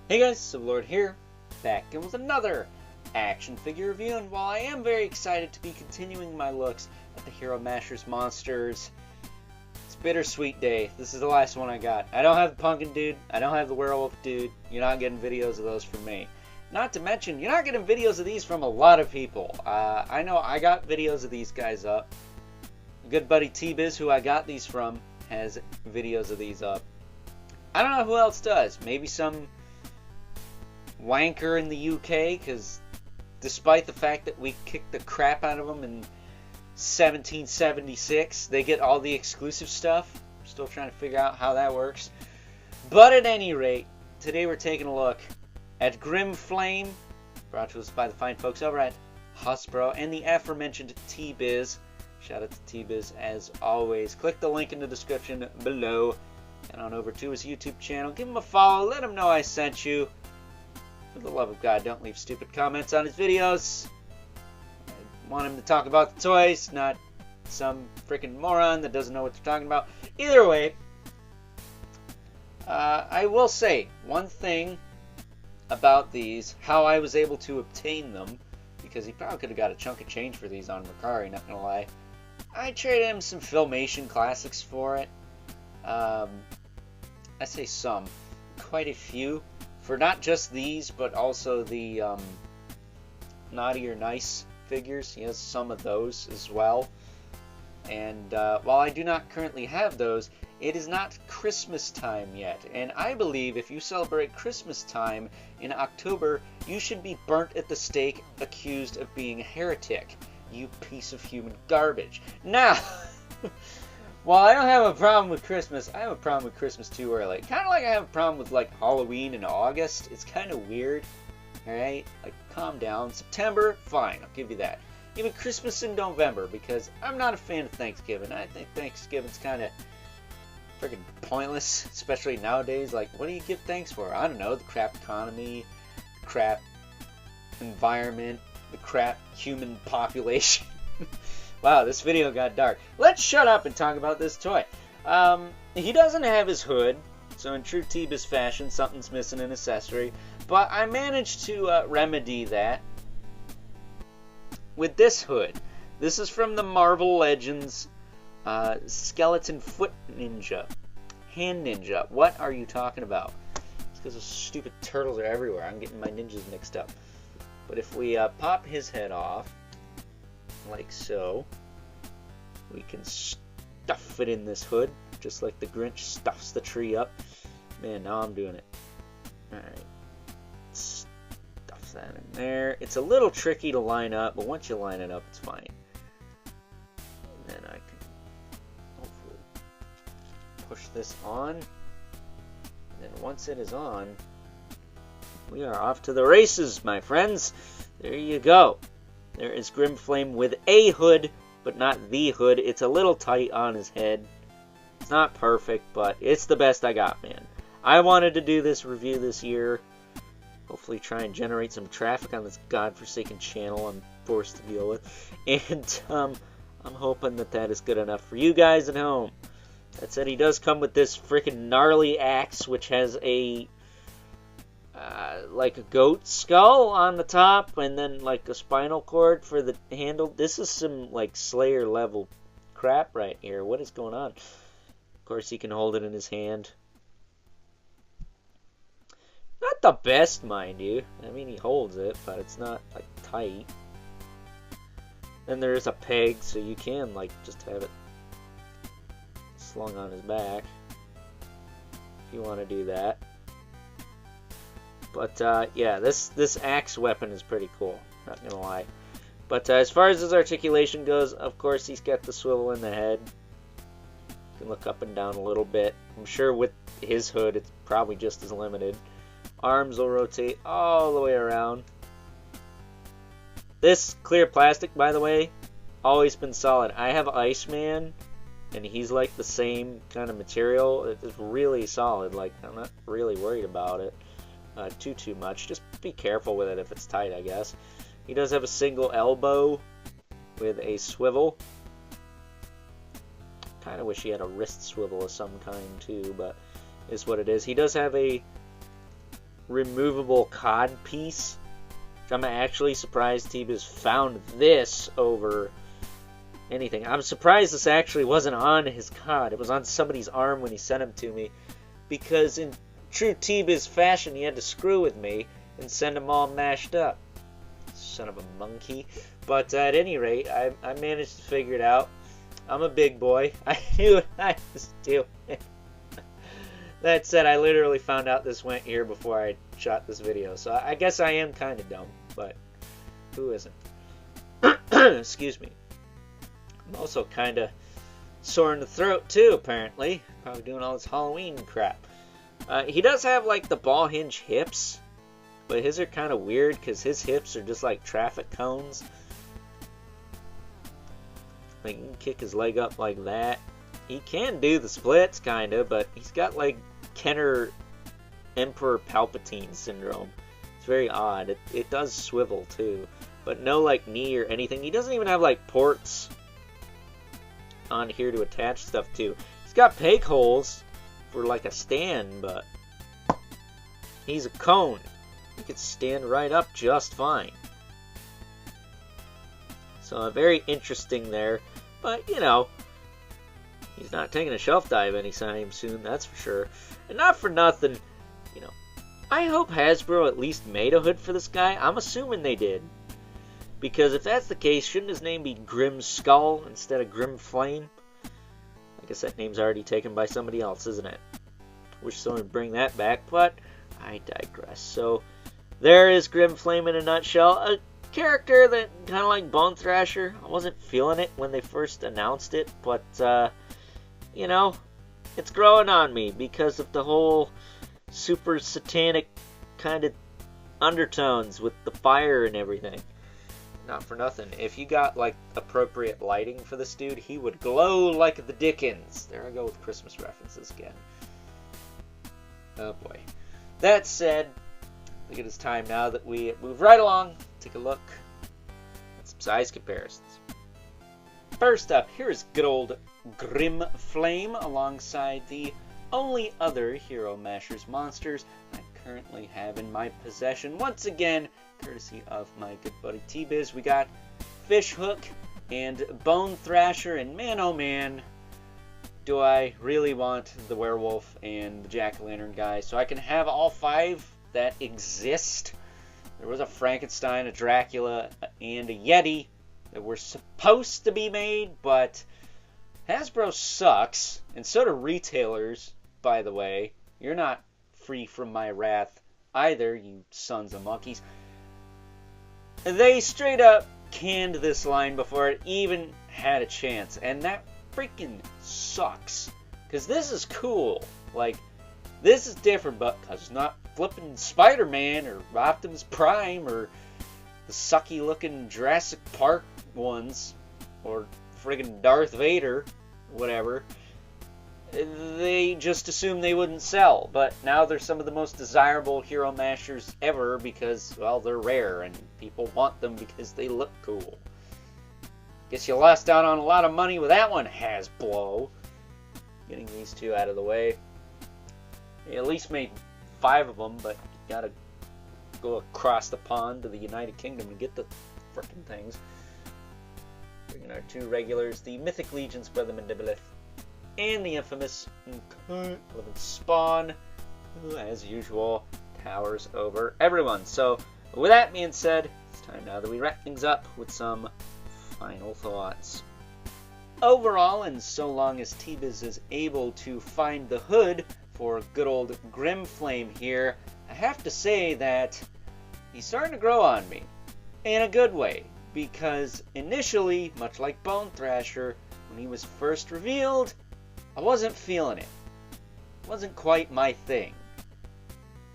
Hey guys, Sublord here, back and with another action figure review, and while I am very excited to be continuing my looks at the Hero Mashers monsters, it's a bittersweet day. This is the last one I got. I don't have the Pumpkin Dude, I don't have the Werewolf Dude, you're not getting videos of those from me. Not to mention, you're not getting videos of these from a lot of people. I know I got videos of these guys up. A good buddy Tee Bizz, who I got these from, has videos of these up. I don't know who else does. Maybe some wanker in the UK, because despite the fact that we kicked the crap out of them in 1776, they get all the exclusive stuff. Still trying to figure out how that works. But at any rate, today we're taking a look at Grim Flame, brought to us by the fine folks over at Hasbro and the aforementioned Tee Bizz. Shout out to Tee Bizz as always. Click the link in the description below and on over to his YouTube channel. Give him a follow, let him know I sent you. For the love of God, don't leave stupid comments on his videos. I want him to talk about the toys, not some freaking moron that doesn't know what they're talking about. Either way, I will say one thing about these, how I was able to obtain them, because he probably could have got a chunk of change for these on Mercari, not gonna lie. I traded him some Filmation classics for it. I say some, quite a few. For not just these, but also the Naughty or Nice figures. He has some of those as well. And while I do not currently have those, it is not Christmas time yet. And I believe if you celebrate Christmas time in October, you should be burnt at the stake, accused of being a heretic. You piece of human garbage. Now, while I don't have a problem with Christmas, I have a problem with Christmas too early. Kind of like I have a problem with like Halloween in August. It's kind of weird. Alright? Like, calm down. September, fine. I'll give you that. Even Christmas in November, because I'm not a fan of Thanksgiving. I think Thanksgiving's kind of freaking pointless, especially nowadays. Like, what do you give thanks for? I don't know. The crap economy, the crap environment, the crap human population. Wow, this video got dark. Let's shut up and talk about this toy. He doesn't have his hood, so in true Tee Bizz fashion, something's missing an accessory. But I managed to remedy that with this hood. This is from the Marvel Legends Skeleton Foot Ninja. Hand Ninja. What are you talking about? It's because those stupid turtles are everywhere. I'm getting my ninjas mixed up. But if we pop his head off, like so, we can stuff it in this hood, just like the Grinch stuffs the tree up. Man, now I'm doing it. Alright. Stuff that in there. It's a little tricky to line up, but once you line it up, it's fine. And then I can hopefully push this on. And then once it is on, we are off to the races, my friends. There you go. There is Grim Flame with a hood, but not the hood. It's a little tight on his head. It's not perfect, but it's the best I got, man. I wanted to do this review this year. Hopefully try and generate some traffic on this godforsaken channel I'm forced to deal with. And I'm hoping that that is good enough for you guys at home. That said, he does come with this freaking gnarly axe, which has a like a goat skull on the top, and then like a spinal cord for the handle. This is some like Slayer level crap right here. What is going on? Of course, he can hold it in his hand. Not the best, mind you. I mean, he holds it, but it's not like tight. Then there is a peg, so you can like just have it slung on his back if you want to do that. But yeah, this axe weapon is pretty cool, not gonna lie. But as far as his articulation goes, of course he's got the swivel in the head. You can look up and down a little bit. I'm sure with his hood it's probably just as limited. Arms will rotate all the way around. This clear plastic, by the way, always been solid. I have Iceman, and he's like the same kind of material. It's really solid. Like, I'm not really worried about it too much. Just be careful with it if it's tight, I guess. He does have a single elbow with a swivel. Kind of wish he had a wrist swivel of some kind too, but is what it is. He does have a removable cod piece. I'm actually surprised Tee Bizz found this over anything. I'm surprised this actually wasn't on his cod. It was on somebody's arm when he sent him to me. Because in true Tee Bizz fashion, he had to screw with me and send them all mashed up. Son of a monkey. But at any rate, I managed to figure it out. I'm a big boy. I knew what I was doing. That said, I literally found out this went here before I shot this video. So I guess I am kind of dumb. But who isn't? Excuse me. I'm also kind of sore in the throat too, apparently. Probably doing all this Halloween crap. He does have like the ball hinge hips. But his are kind of weird because his hips are just like traffic cones. Like, he can kick his leg up like that. He can do the splits, kind of, but he's got like Kenner Emperor Palpatine syndrome. It's very odd. It does swivel too, but no like knee or anything. He doesn't even have like ports on here to attach stuff to. He's got peg holes for like a stand, but he's a cone. He could stand right up just fine. So very interesting there. But, you know, he's not taking a shelf dive anytime soon, that's for sure. And not for nothing, you know, I hope Hasbro at least made a hood for this guy. I'm assuming they did. Because if that's the case, shouldn't his name be Grim Skull instead of Grim Flame? I guess that name's already taken by somebody else, isn't it? Wish someone would bring that back, but I digress. So, there is Grim Flame in a nutshell. A character that kind of like Bone Thrasher. I wasn't feeling it when they first announced it, but you know, it's growing on me because of the whole super satanic kind of undertones with the fire and everything. Not for nothing. If you got like appropriate lighting for this dude, he would glow like the Dickens. There I go with Christmas references again. Oh boy. That said, I think it is time now that we move right along, take a look at some size comparisons. First up, here is good old Grim Flame alongside the only other Hero Mashers monsters I currently have in my possession. Once again, courtesy of my good buddy Tee Bizz, we got Fishhook and Bone Thrasher, and man oh man, do I really want the werewolf and the jack-o'-lantern guy, so I can have all five that exist. There was a Frankenstein, a Dracula, and a Yeti that were supposed to be made, but Hasbro sucks, and so do retailers, by the way. You're not free from my wrath either, you sons of monkeys. They straight up canned this line before it even had a chance, and that freaking sucks. Because this is cool. Like, this is different, but because it's not flipping Spider-Man or Optimus Prime or the sucky-looking Jurassic Park ones or friggin' Darth Vader, whatever. They just assumed they wouldn't sell, but now they're some of the most desirable Hero Mashers ever because, well, they're rare and people want them because they look cool. Guess you lost out on a lot of money with that one, Hasbro. Getting these two out of the way. You at least made 5 of them, but you gotta go across the pond to the United Kingdom to get the frickin' things. Bringing our 2 regulars, the Mythic Legion's Brother Mandibilith, and the infamous Living Spawn, who, as usual, towers over everyone. So, with that being said, it's time now that we wrap things up with some final thoughts. Overall, and so long as Tee Bizz is able to find the hood for good old Grim Flame here, I have to say that he's starting to grow on me. In a good way. Because initially, much like Bone Thrasher, when he was first revealed, I wasn't feeling it. It wasn't quite my thing.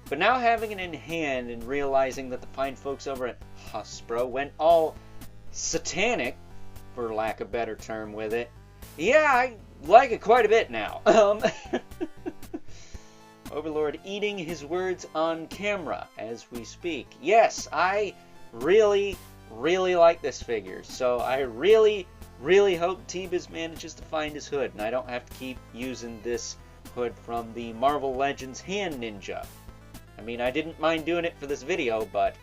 But now having it in hand and realizing that the fine folks over at Hasbro went all satanic, for lack of a better term, with it, yeah, I like it quite a bit now. Overlord eating his words on camera as we speak. Yes, I really like this figure. So I really hope Tee Bizz manages to find his hood, and I don't have to keep using this hood from the Marvel Legends Hand Ninja. I mean, I didn't mind doing it for this video, but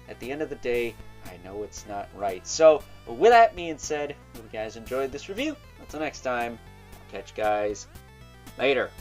at the end of the day, I know it's not right. So, with that being said, hope you guys enjoyed this review. Until next time, I'll catch you guys later.